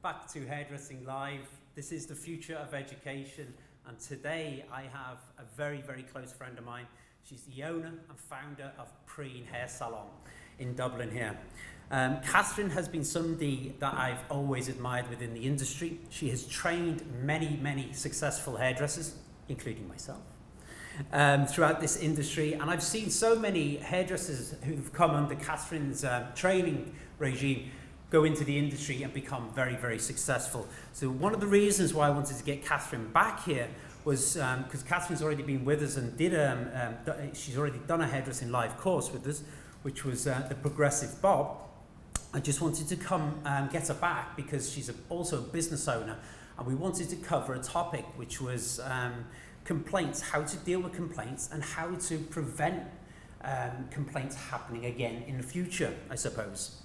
back to Hairdressing Live. This is the future of education, and today I have a very, very close friend of mine. She's the owner and founder of Preen Hair Salon in Dublin here. Katherine has been somebody that I've always admired within the industry. She has trained many, many successful hairdressers, including myself, throughout this industry, and I've seen so many hairdressers who've come under Katherine's training regime go into the industry and become very, very successful. So one of the reasons why I wanted to get Katherine back here was because Katherine's already been with us and she's already done a hairdressing live course with us, which was the Progressive Bob. I just wanted to come get her back because she's also a business owner, and we wanted to cover a topic which was complaints, how to deal with complaints and how to prevent complaints happening again in the future, I suppose.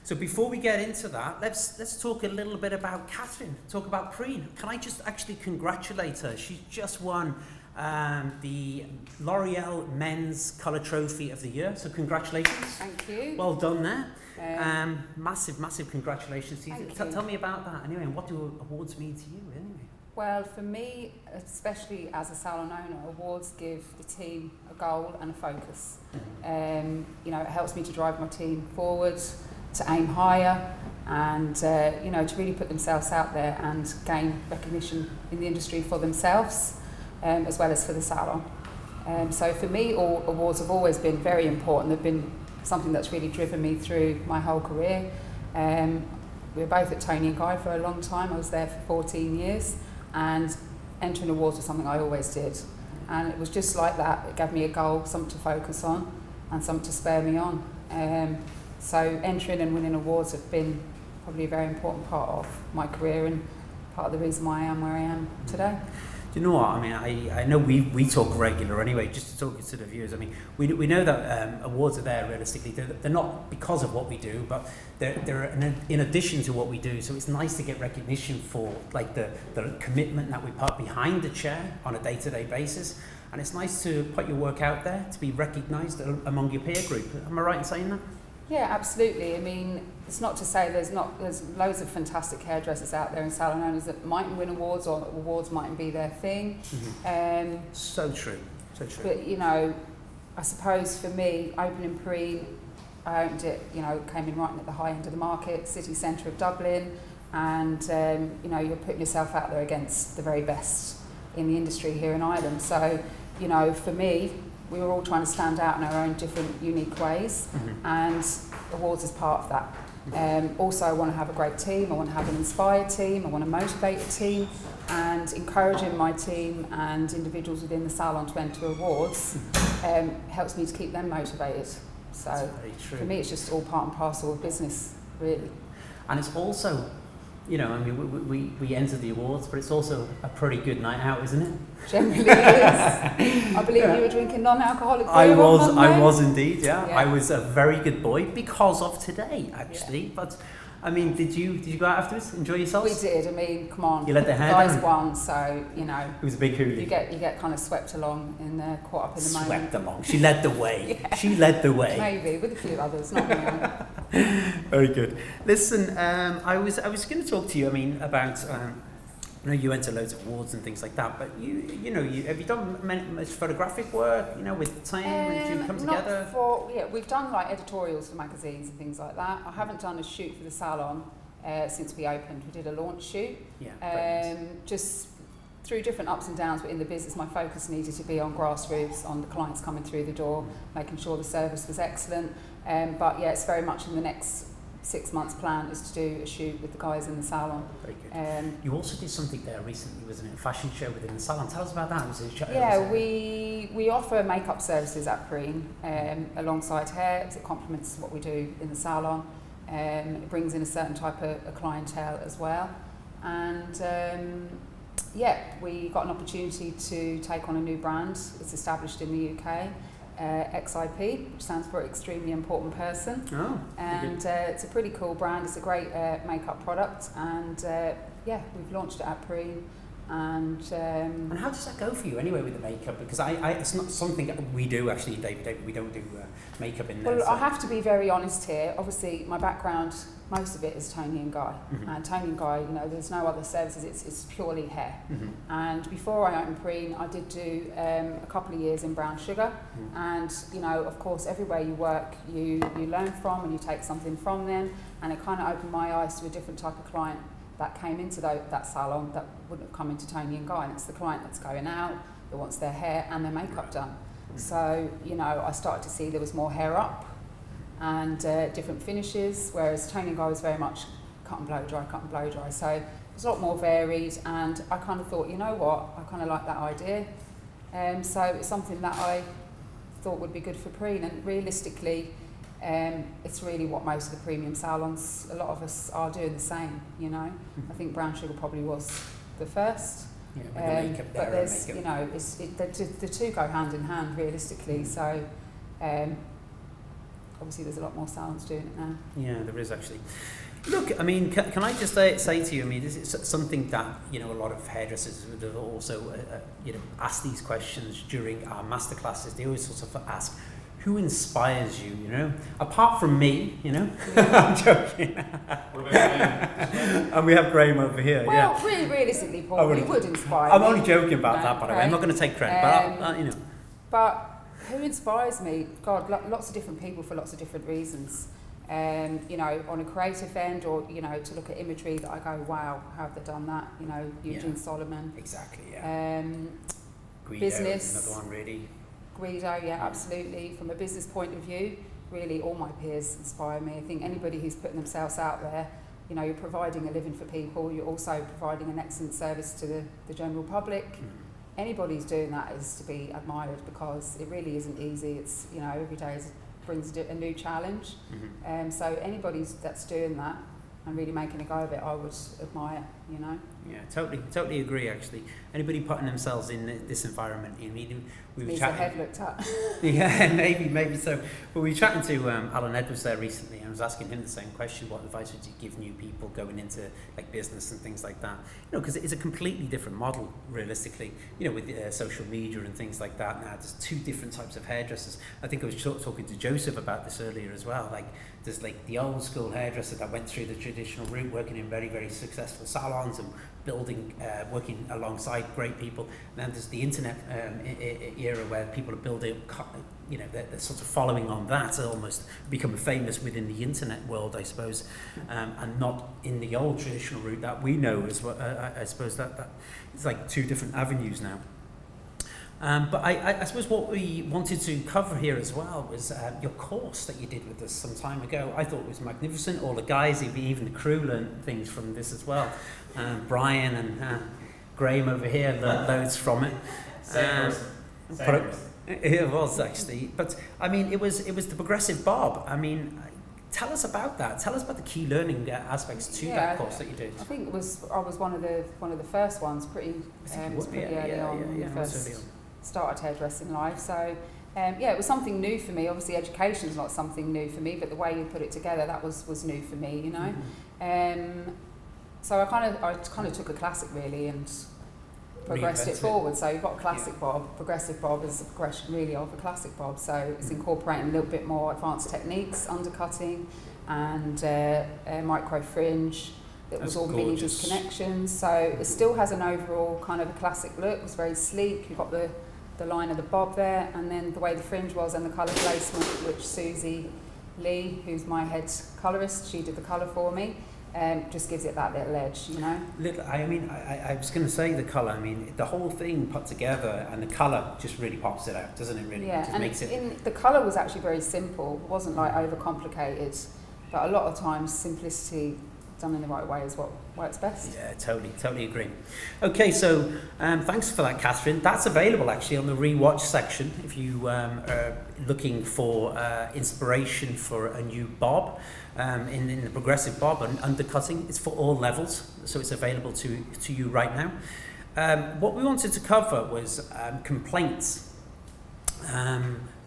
So before we get into that, let's talk a little bit about Katherine, talk about Preen. Can I just actually congratulate her? She's just won the L'Oreal Men's Colour Trophy of the Year, so congratulations. Thank you. Well done there. Massive, massive congratulations to you. Tell me about that anyway, and what do awards mean to you anyway? Well, for me, especially as a salon owner, awards give the team a goal and a focus. You know, it helps me to drive my team forward, to aim higher, and you know, to really put themselves out there and gain recognition in the industry for themselves, as well as for the salon. So for me, all awards have always been very important. They've been something that's really driven me through my whole career. We were both at Tony and Guy for a long time. I was there for 14 years, and entering awards was something I always did. And it was just like that. It gave me a goal, something to focus on, and something to spur me on. So entering and winning awards have been probably a very important part of my career and part of the reason why I am where I am today. Do you know what? I mean, I know we talk regular anyway, just to talk to the viewers. I mean, we know that awards are there realistically. They're not because of what we do, but they're in addition to what we do. So it's nice to get recognition for like the commitment that we put behind the chair on a day-to-day basis. And it's nice to put your work out there, to be recognised among your peer group. Am I right in saying that? Yeah, absolutely. I mean, it's not to say there's loads of fantastic hairdressers out there and salon owners that mightn't win awards, or awards mightn't be their thing. So true. But, you know, I suppose for me, opening Preen, I opened it, you know, came in right at the high end of the market, city centre of Dublin, and, you know, you're putting yourself out there against the very best in the industry here in Ireland. So, you know, for me, we were all trying to stand out in our own different, unique ways, and awards is part of that. Also, I want to have a great team. I want to have an inspired team. I want to motivate a team, and encouraging my team and individuals within the salon to enter awards helps me to keep them motivated. So for me, it's just all part and parcel of business, really. And it's also, you know, I mean, we enter the awards, but it's also a pretty good night out, isn't it? Generally it is. I believe you were drinking non-alcoholic beer I on Monday. was indeed, yeah. I was a very good boy because of today, actually. Yeah. But I mean, did you go out afterwards? Enjoy yourselves? We did. I mean, come on. You let the hair guys down? won, so you know. It was a big hoolie. You get kind of swept along and caught up in the moment. Swept along. She led the way. Yeah. She led the way. Maybe with a few others, not me. Very good. Listen, I was going to talk to you. I mean, about. I know you enter loads of awards and things like that, but have you done much photographic work? You know, with time and you come together. We've done like editorials for magazines and things like that. I haven't done a shoot for the salon since we opened. We did a launch shoot. Yeah. Just through different ups and downs, but in the business, my focus needed to be on grassroots, on the clients coming through the door, making sure the service was excellent. But yeah, it's very much in the next 6 months plan is to do a shoot with the guys in the salon. Very good. You also did something there recently, wasn't it? A fashion show within the salon. Tell us about that. We offer makeup services at Preen alongside hair, because it complements what we do in the salon. It brings in a certain type of clientele as well. And we got an opportunity to take on a new brand. It's established in the UK. XIP, which stands for Extremely Important Person. Oh, and it's a pretty cool brand. It's a great makeup product, and we've launched it at Preen. And how does that go for you anyway with the makeup? Because it's not something that we do actually, David. We don't do makeup in there. Well, I have to be very honest here. Obviously, my background, most of it is Tony and Guy. And Tony and Guy, you know, there's no other services. It's purely hair. And before I opened Preen, I did do a couple of years in Brown Sugar. And you know, of course, everywhere you work, you learn from and you take something from them. And it kind of opened my eyes to a different type of client that came into that salon that wouldn't have come into Tony and Guy, and it's the client that's going out, that wants their hair and their makeup done. So, you know, I started to see there was more hair up and different finishes, whereas Tony and Guy was very much cut and blow dry, cut and blow dry. So it was a lot more varied, and I kind of thought, you know what, I kind of like that idea. So it's something that I thought would be good for Preen, and realistically, it's really what most of the premium salons, a lot of us are doing the same, you know. I think Brown Sugar probably was the first. Yeah, with the makeup there, but there's, makeup. you know, the two go hand in hand realistically. So obviously there's a lot more salons doing it now. Yeah, there is actually. Look, I mean, can I just say to you, I mean, this is something that, you know, a lot of hairdressers would have also, you know, asked these questions during our masterclasses. They always sort of ask, who inspires you, you know? Apart from me, you know? I'm joking. And we have Graham over here, well, really realistically, Paul, you would inspire I'm me. only joking about that, by the way. I'm not going to take credit, but, you know. But who inspires me? God, lots of different people for lots of different reasons. You know, on a creative end, or, you know, to look at imagery that I go, wow, how have they done that? You know, Eugene Solomon. Exactly, yeah. Guido Business. is another one, really. Guido, yeah, absolutely. From a business point of view, really all my peers inspire me. I think anybody who's putting themselves out there, you know, you're providing a living for people, you're also providing an excellent service to the general public. Anybody who's doing that is to be admired, because it really isn't easy. It's, you know, every day brings a new challenge. So anybody that's doing that and really making a go of it, I would admire, you know. Yeah, totally agree, actually. Anybody putting themselves in this environment, you mean, we were needs chatting. their head looked at. Yeah, maybe so. But we were chatting to Alan Edwards there recently, and I was asking him the same question: what advice would you give new people going into like business and things like that? You know, because it's a completely different model, realistically. You know, with social media and things like that. Now, there's two different types of hairdressers. I think I was talking to Joseph about this earlier as well. Like, there's like the old school hairdresser that went through the traditional route, working in very, very successful salons and building, working alongside great people. And then there's the internet era where people are building, you know, they're sort of following on that, almost becoming famous within the internet world, I suppose, and not in the old traditional route that we know as well. I suppose that it's like two different avenues now. But I suppose what we wanted to cover here as well was your course that you did with us some time ago. I thought it was magnificent. All the guys, even the crew, learned things from this as well. Brian and Graham over here learned loads from it. Same person. It was actually, but I mean, it was the progressive bob. I mean, tell us about that. Tell us about the key learning aspects to that course that you did. I think I was one of the first ones. Pretty early on when we first started hairdressing life. So it was something new for me. Obviously, education is not something new for me, but the way you put it together, that was new for me. You know. So I kind of took a classic really and progressed it forward. So you've got classic bob, progressive bob is a progression really of a classic bob. So it's incorporating a little bit more advanced techniques, undercutting and micro fringe. It was all mini disconnections. So it still has an overall kind of a classic look. It's very sleek. You've got the line of the bob there, and then the way the fringe was and the colour placement, which Susie Lee, who's my head colourist, she did the colour for me. Just gives it that little edge, you know. I was going to say the colour. I mean, the whole thing put together, and the colour just really pops it out, doesn't it? Really, yeah. It just And makes it. the colour was actually very simple. It wasn't like overcomplicated, but a lot of times simplicity done in the right way is what works best. Yeah, totally agree. Okay, so thanks for that, Catherine. That's available actually on the rewatch section if you are looking for inspiration for a new bob. In the progressive bob and undercutting, it's for all levels, so it's available to you right now. What we wanted to cover was complaints.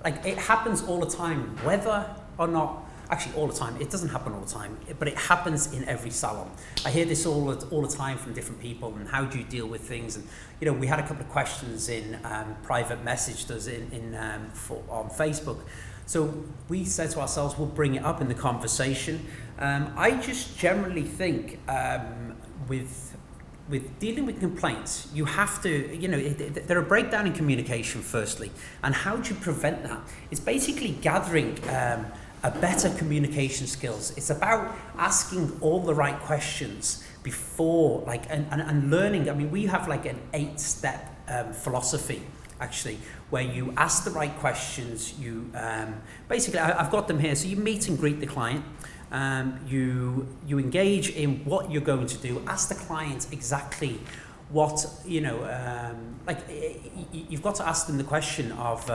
Like, it happens all the time, whether or not, actually all the time. It doesn't happen all the time, but it happens in every salon. I hear this all the time from different people, and how do you deal with things? And you know, we had a couple of questions in private message us on Facebook. So we said to ourselves, we'll bring it up in the conversation. I just generally think with dealing with complaints, you have to, you know, there are breakdown in communication firstly, and how do you prevent that? It's basically gathering a better communication skills. It's about asking all the right questions before, like, and learning. I mean, we have like an 8-step philosophy actually, where you ask the right questions. You basically, I've got them here. So you meet and greet the client. You engage in what you're going to do. Ask the client exactly what, you know, you've got to ask them the question of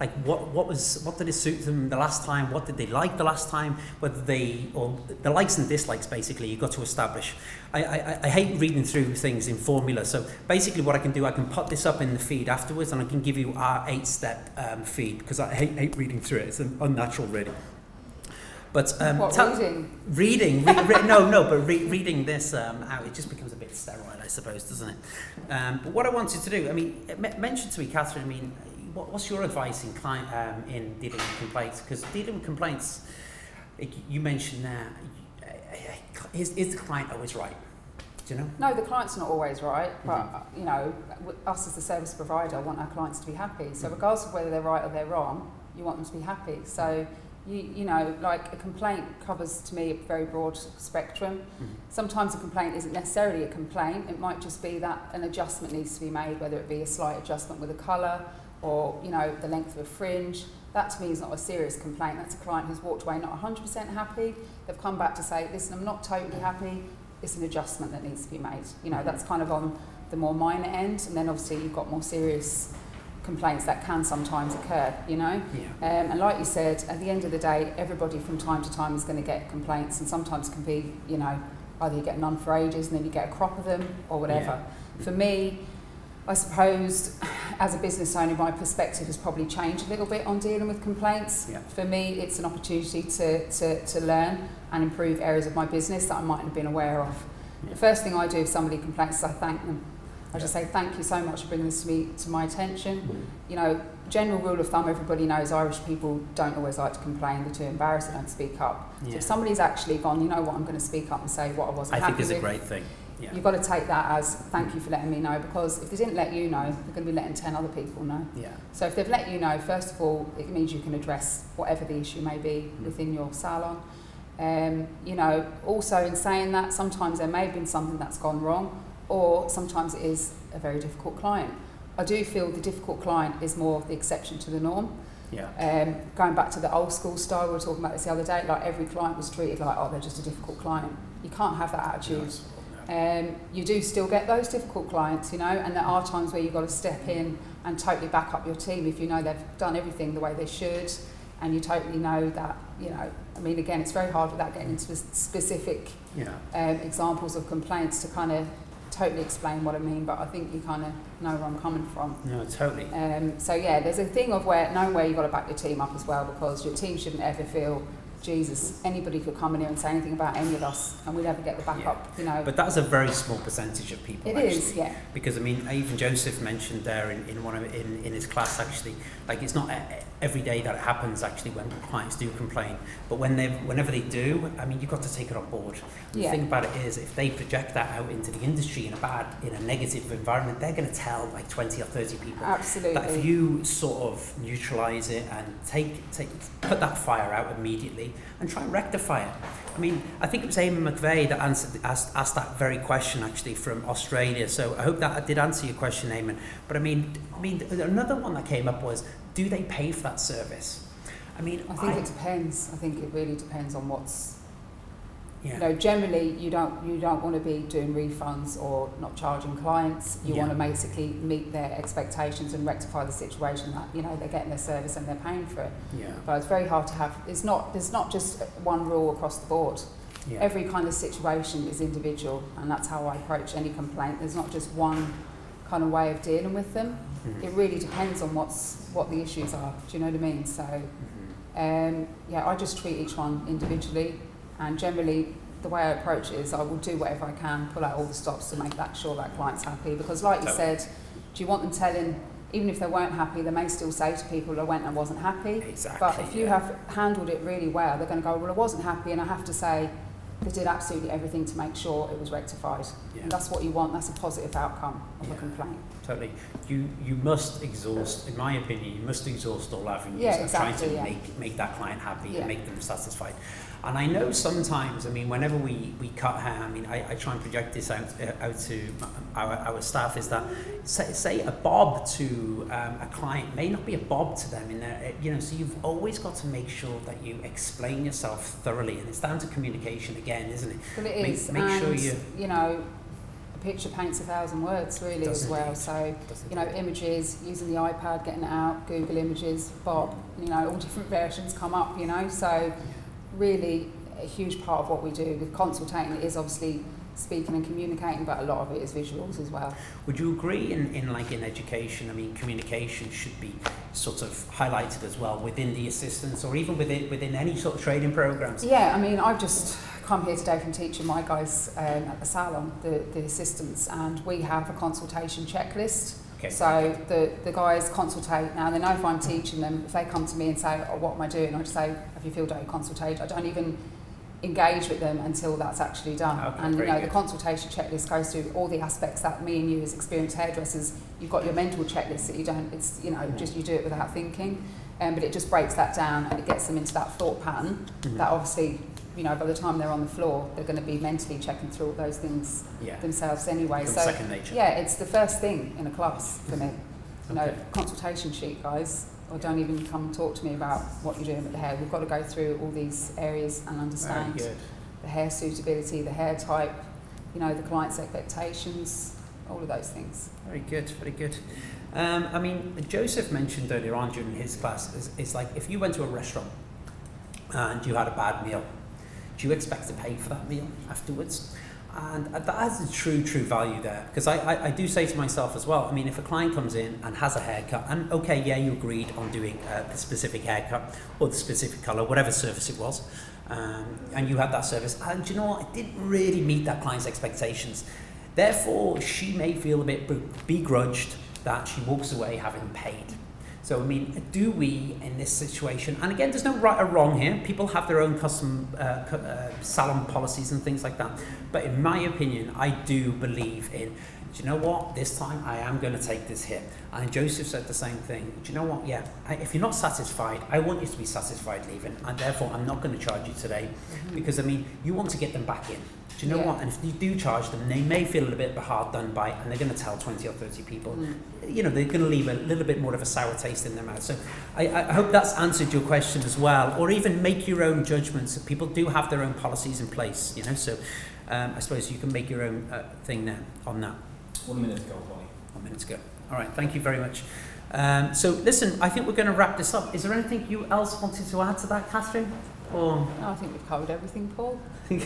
like what did it suit them the last time, what did they like the last time, whether they, or the likes and dislikes basically you've got to establish. I hate reading through things in formula, so basically what I can do, I can put this up in the feed afterwards and I can give you our 8-step feed, because I hate reading through it. It's unnatural really. But reading reading this out, it just becomes a bit sterile, I suppose, doesn't it? But what I wanted to do, I mean, mention to me, Catherine, I mean, what's your advice in dealing with complaints? Because dealing with complaints, you mentioned is the client always right? Do you know? No, the client's not always right, but you know, us as the service provider want our clients to be happy. So regardless of whether they're right or they're wrong, you want them to be happy. So you know, like a complaint covers to me a very broad spectrum. Sometimes a complaint isn't necessarily a complaint. It might just be that an adjustment needs to be made, whether it be a slight adjustment with a colour or, you know, the length of a fringe. That to me is not a serious complaint. That's a client who's walked away not 100% happy. They've come back to say, listen, I'm not totally happy. It's an adjustment that needs to be made. You know, that's kind of on the more minor end. And then obviously you've got more serious complaints that can sometimes occur, you know. And like you said, at the end of the day, everybody from time to time is going to get complaints, and sometimes can be, you know, either you get none for ages and then you get a crop of them or whatever. For me, I suppose as a business owner, my perspective has probably changed a little bit on dealing with complaints. For me, it's an opportunity to learn and improve areas of my business that I mightn't have been aware of. The first thing I do if somebody complains is I thank them. I just say, thank you so much for bringing this to my attention. You know, general rule of thumb, everybody knows Irish people don't always like to complain. They're too embarrassed, they don't speak up. So if somebody's actually gone, you know what, I'm going to speak up and say what I wasn't happy with. I think it's a great thing. You've got to take that as, thank you for letting me know, because if they didn't let you know, they're going to be letting 10 other people know. So if they've let you know, first of all, it means you can address whatever the issue may be within your salon. You know, also in saying that, sometimes there may have been something that's gone wrong, or sometimes it is a very difficult client. I do feel the difficult client is more the exception to the norm. Going back to the old school style, we were talking about this the other day, like every client was treated like, oh, they're just a difficult client. You can't have that attitude. You do still get those difficult clients, you know, and there are times where you've got to step in and totally back up your team if you know they've done everything the way they should, and you totally know that, you know, I mean, again, it's very hard without getting into specific examples of complaints to kind of totally explain what I mean, but I think you kind of know where I'm coming from. No, totally. So yeah, there's a thing of knowing where you've got to back your team up as well, because your team shouldn't ever feel, Jesus, anybody could come in here and say anything about any of us and we'd never get the backup, you know. But that's a very small percentage of people. It is, yeah. Because I mean, even Joseph mentioned there in his class actually, like it's not every day that it happens actually when clients do complain, but whenever they do, I mean, you've got to take it on board. The thing about it is, if they project that out into the industry in a negative environment, they're going to tell like 20 or 30 people. Absolutely. That if you sort of neutralise it and put that fire out immediately and try and rectify it. I mean, I think it was Eamon McVeigh that asked that very question actually from Australia. So I hope that I did answer your question, Eamon. But I mean, another one that came up was, do they pay for that service? I mean, I think it depends. I think it really depends on what's. You know, generally you don't want to be doing refunds or not charging clients. You want to basically meet their expectations and rectify the situation that, you know, they're getting their service and they're paying for it. But it's very hard to have. There's not just one rule across the board. Every kind of situation is individual, and that's how I approach any complaint. There's not just one kind of way of dealing with them. It really depends on what the issues are. Do you know what I mean? So. Yeah, I just treat each one individually, and generally the way I approach it is I will do whatever I can, pull out all the stops to make that sure that client's happy, because like you said, do you want them telling, even if they weren't happy, they may still say to people, I went and wasn't happy. Exactly. But if you have handled it really well, they're going to go, well, I wasn't happy, and I have to say they did absolutely everything to make sure it was rectified. Yeah. And that's what you want. That's a positive outcome of a complaint. Totally. You must exhaust, in my opinion, you must exhaust all avenues of trying to make that client happy and make them satisfied. And I know sometimes, I mean, whenever we cut hair, I mean, I try and project this out to our staff, is that say a bob to a client may not be a bob to them in there, you know, so you've always got to make sure that you explain yourself thoroughly, and it's down to communication again, isn't it? Well, it is. Make sure you know, a picture paints 1,000 words really as well. So, you know, images, using the iPad, getting it out, Google Images, Bob, you know, all different versions come up, you know, so really a huge part of what we do with consultating is obviously speaking and communicating, but a lot of it is visuals as well. Would you agree in education, I mean, communication should be sort of highlighted as well within the assistance, or even within any sort of training programs? Yeah, I mean, I've just come here today from teaching my guys at the salon, the assistants, and we have a consultation checklist. Okay. So the guys consultate. Now they know if I'm teaching them, if they come to me and say, oh, what am I doing? I just say, have you filled out your consultation? I don't even engage with them until that's actually done. Okay, and you know, the consultation checklist goes through all the aspects that me and you as experienced hairdressers, you've got your mental checklist that you don't, it's, you know, just you do it without thinking. But it just breaks that down and it gets them into that thought pattern that obviously, you know, by the time they're on the floor, they're going to be mentally checking through all those things themselves anyway. So, second nature. Yeah, it's the first thing in a class for me. You know, consultation sheet, guys, or don't even come and talk to me about what you're doing with the hair. We've got to go through all these areas and understand the hair suitability, the hair type, you know, the client's expectations, all of those things. Very good, very good. I mean, Joseph mentioned earlier on during his class, it's like if you went to a restaurant and you had a bad meal, do you expect to pay for that meal afterwards? And that has a true value there, because I do say to myself as well, I mean, if a client comes in and has a haircut, and okay, yeah, you agreed on doing the specific haircut or the specific colour, whatever service it was, and you had that service, and you know what, it didn't really meet that client's expectations. Therefore, she may feel a bit begrudged that she walks away having paid. So, I mean, do we, in this situation, and again, there's no right or wrong here, people have their own custom salon policies and things like that, but in my opinion, I do believe in, do you know what, this time I am going to take this hit. And Joseph said the same thing. Do you know what, if you're not satisfied, I want you to be satisfied leaving, and therefore I'm not going to charge you today, because, I mean, you want to get them back in. Do you know what? And if you do charge them, they may feel a little bit hard done by, and they're going to tell 20 or 30 people. You know, they're going to leave a little bit more of a sour taste in their mouth. So I hope that's answered your question as well. Or even make your own judgments. People do have their own policies in place, you know. So I suppose you can make your own thing there on that. 1 minute to go, Polly. 1 minute to go. All right, thank you very much. So listen, I think we're going to wrap this up. Is there anything you else wanted to add to that, Catherine? Or? No, I think we've covered everything, Paul. No,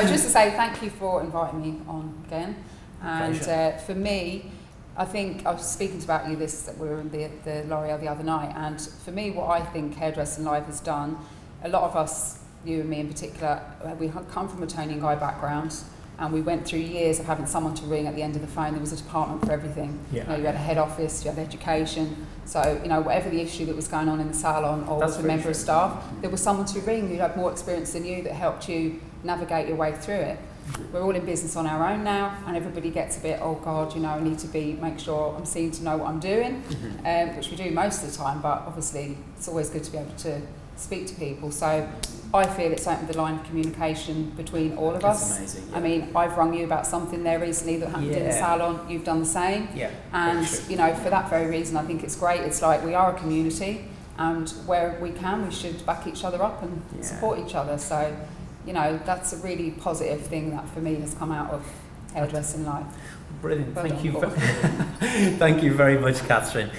just to say thank you for inviting me on again. And for me, I think I was speaking about you that we were in the L'Oreal the other night, and for me, what I think Hairdressing Live has done, a lot of us, you and me in particular, we come from a Tony and Guy background, and we went through years of having someone to ring at the end of the phone. There was a department for everything. You know, you had a head office, you had education. So, you know, whatever the issue that was going on in the salon or with a member of staff, there was someone to ring who had more experience than you that helped you navigate your way through it. We're all in business on our own now, and everybody gets a bit, oh God, you know, I need to make sure I'm seen to know what I'm doing, which we do most of the time, but obviously it's always good to be able to speak to people. So I feel it's opened the line of communication between all of us. Amazing, I mean, I've rung you about something there recently that happened in the salon, you've done the same. And, you know, for that very reason, I think it's great. It's like we are a community, and where we can, we should back each other up and support each other. So, you know, that's a really positive thing that for me has come out of Hairdressing Live. Brilliant, thank you. Thank you very much, Catherine.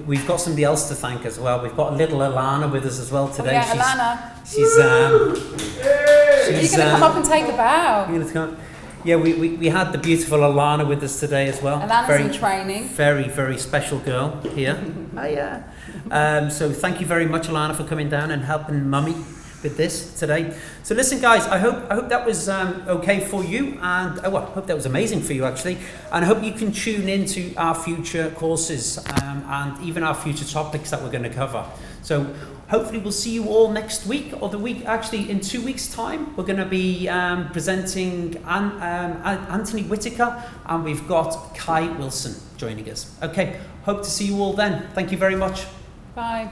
We've got somebody else to thank as well. We've got little Alana with us as well today. Oh, yeah, Alana. She's Are you going to come up and take a bow? Yeah, we had the beautiful Alana with us today as well. Alana's in training. Very, very special girl here. Oh yeah. So thank you very much, Alana, for coming down and helping Mummy with this today. So listen, guys, I hope that was okay for you, and I hope that was amazing for you, actually. And I hope you can tune into our future courses and even our future topics that we're going to cover. So hopefully we'll see you all next week, or the week, actually in 2 weeks' time. We're going to be presenting Anthony Whitaker, and we've got Kai Wilson joining us. Okay, hope to see you all then. Thank you very much. Bye.